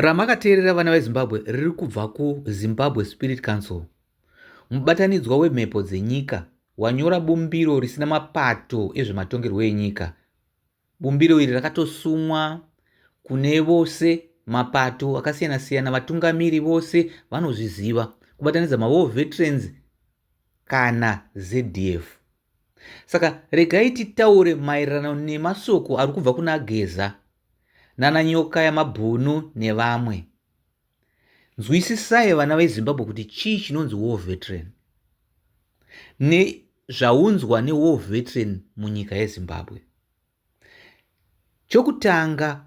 ramakateerera vana vezimbabwe riri kubva kuzimbabwe spirit council, mubatanidzwa wemhepo dzenyika wanyora bumbiro risina mapato ezvematongerwo enyika. Bumbiro iri rakatosumwa kune vose mapato akasiyana-siyana, vatungamiri vose vanozviziva, kubatanidza maWar Veterans kana ZDF. Saka regai titaure maererano nemasoko ari kubva kuna Geza nana Nyoka yamabhunu nevamwe. Nzwisisai vana veZimbabwe kuti chii chinonzi War Veteran nezvaunzwa neWar Veteran munyika yeZimbabwe. Chokutanga,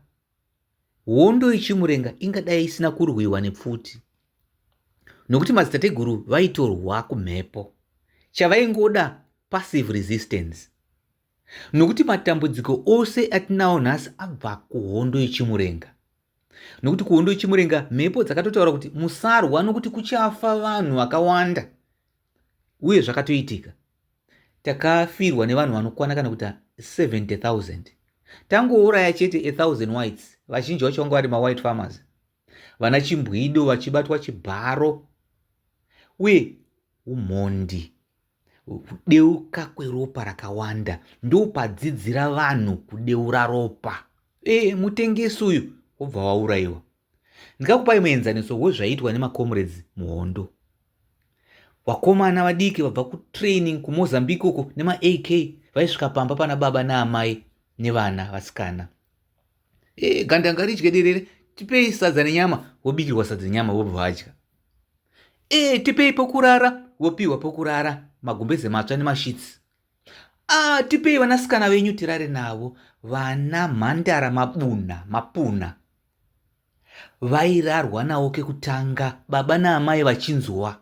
hondo ichimurenga ingadai isina kurwiwa nepfuti, nokuti madzitateguru vaitorwa kumhepo. Chavaingoda passive resistance, nokuti matambudziko ose atinawo nhasi abva kuhondo ichimurenga. Nokuti kuhondo ichimurenga mhepo dzakatotaura kuti musarwa nokuti kuchafa vanhu vakawanda, uye zvakatoitika. Takafirwa nevanhu vanokwana kana kuti 70,000. Tangouraya chete 1,000 whites, vazhinji vacho vanga vari white farmers, vana chimbwido vachibatwa chibharo, uye umhondi, kudeuka kweropa rakawanda ndopadzidzira vanhu kudeura ropa. Mutengesi uyu wobva waurayiwa. Ndingakupai muenzaniso wezvaiitwa nemaComrades muhondo. Vakomana vadiki vabva kutraining kuMozambique uko nema-AK vaisvika pamba pana baba naamai nevana vasikana. Gandanga ridye derere, tipei sadza nenyama, wobikirwa sadza nenyama wobva vadya. Tipei pokurara, wopiwa pokurara, magumbeze matsva nemashitsi. Tipei vanasikana venyu tirare navo. Vana mhandara mapuna vairarwa nawo kekutanga, baba naamai vachinzwa.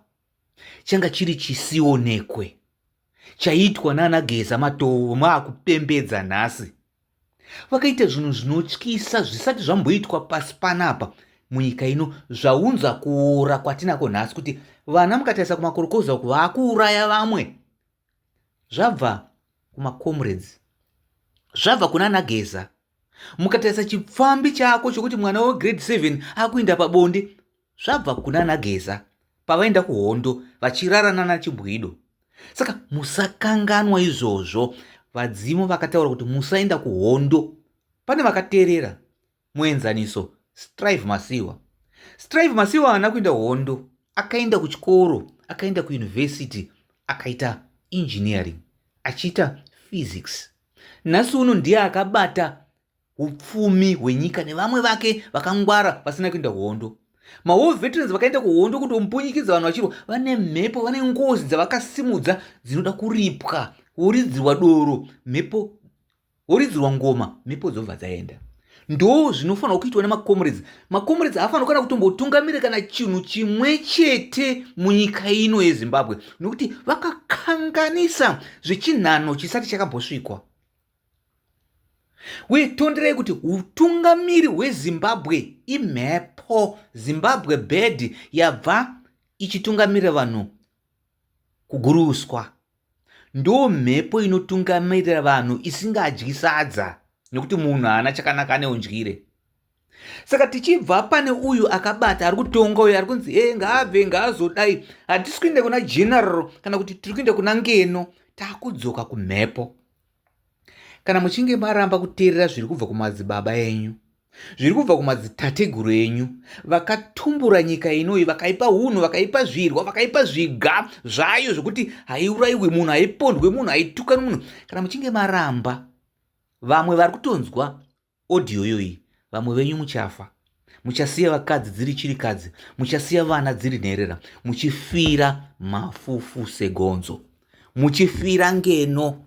Changa chiri chisionekwe chaitwa nana Geza Matoo maakupembedza nhasi. Vakaita zvinhu zvinotyisa zvisati zvamboitwa pasi panapa munyika ino, zvaunza kuora kwatinako nhasi, kuti vana mukatarisa kumakorokoza uku vaakuuraya vamwe. Zvabva kumaComrades, zvabva kunana Geza. Mukatarisa chipfambi chako chokuti mwana wegrade 7 akuinda pabonde, zvabva kunana Geza pavaenda kuhondo vachirara nana chimbwido. Saka musakanganwa izvozvo. Vadzimu vakataura kuti musaenda kuhondo. Pane vakateerera muenzaniso. Strive Masiwa haana kuenda hondo, akaenda kuchikoro, akaenda kuuniversity, akaita engineering, achiita physics. Nhasi uno ndiye akabata upfumi hwenyika nevamwe vake vakangwara vasina kuenda kuhondo. maWar Veterans vakaenda kuhondo kutompunyikidza vanhu vachirwa, vane mhepo, vane ngozi dzavakasimudza dzinoda kuripwa. Woridzirwa doro, mhepo, woridzirwa ngoma, mhepo dzobva dzaenda. Ndo zvinofanira kuitwa nemaComrades. MaComrades haafanira kana kutombotungamira kana chinhu chimwe chete munyika ino yeZimbabwe, nokuti vakakanganisa zvechinhano chisati chakambosvikwa. Tonderei kuti utungamiri hweZimbabwe imhepo. Zimbabwe Bird yabva ichitungamirira vanhu kuguruswa. Ndo mhepo inotungamirira vanhu isingadyi sadza, nokuti munhu haana chakanaka neundyire. Saka tichibva pane uyu akabata ari kutonga, uyu ari kunzi ngaabve ngaazodai, hatisi kuenda kuna general kana kuti tiri kuenda kuna ngeno, taakudzoka kumhepo. Kana muchinge maramba kuteerera zviri kubva kumadzibaba enyu, zviri kubva kumadzitateguru enyu, vakatumbura nyika inoi, vakaipa hunhu, vakaipa zvirwa, vakaipa zviga zvayo zvokuti haiurayiwe munhu, haipondwe munhu, haitukanwe munhu. Kana muchinge maramba, vamwe vari kutonzwa audio yoyi, vamwe venyu muchafa. Muchasiya vakadzi dziri chirikadzi, muchasiya vana dziri nherera, muchifira mafufu segonzo, muchifira ngeno.